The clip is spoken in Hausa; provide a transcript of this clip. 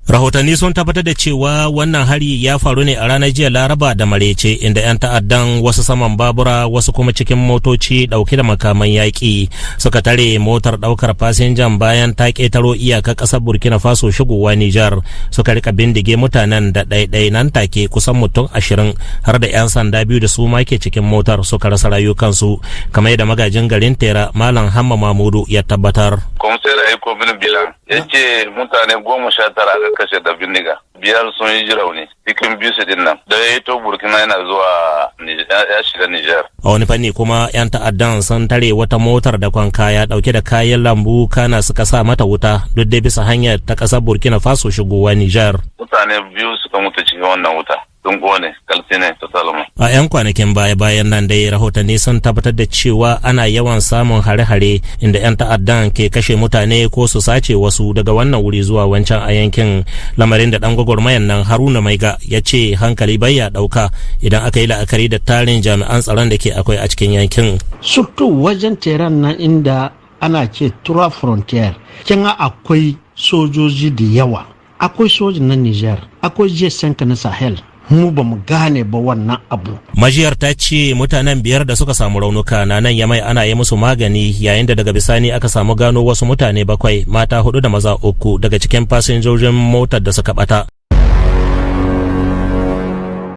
Rahotanni sun tabbatar da cewa wannan hari ya faru ne a ranar jiya Laraba da marece, inda 'yan ta'addan wasu saman babura wasu kuma cikin motoci dauke da makaman yaƙi suka tare motar daukar fasinjan bayan ta ƙetaro iyakar ƙasar Burkina Faso shigowa Nijar, suka rika bindige mutanen da ɗaiɗai nan take kusan mutum 20 har da 'yan sanda biyu da su ma ke cikin motar suka rasa rayukansu, kamar yadda magajin garin Tera Malam Hamma Mamudu ya tabbatar. Komisar Aiko bin Bilan ya ce mutane 19 aka kashe da bindiga, 5 sun yi rauni cikin biyu su din nan da ya yi to Burkina yana zuwa ya shiga Nijar. A wani fanni kuma 'yan ta'addan sun tare wata motar da kaya dauke da kayan lambu kana suka sa mata wuta duk dai bisa hanyar ta kasar Burkina Faso shigowa Nijar. Mutane biyu suka mutu cikin wannan wuta. Sun kone kalsine ta Saloma. A 'yan kwanakin baya-bayan nan dai rahotanni sun tabbatar da cewa ana yawan samun hare-hare inda 'yan ta'addan ke kashe mutane ko su sace wasu daga wannan wuri zuwa wancan a yankin, lamarin da dan gwagwarmayan nan Haruna Maiga ya ce hankali bai ya dauka idan aka yi la'akari da tarin jami'an tsaron da ke akwai a cikin yankin. Surtu wajen Teran nan inda ana ce Trois Frontières, kin akwai sojoji da yawa, akwai sojin na Niger, akwai G5 na Sahel. Mu ba mu gane ba wannan abu. Majiyar ta ce mutanen 5 da suka samu raunuka na nan Yamai ana yi musu magani, yayin da daga bisani aka samu gano wasu mutane 7, mata 4 da maza 3 daga cikin fasinjojin motar da suka bata.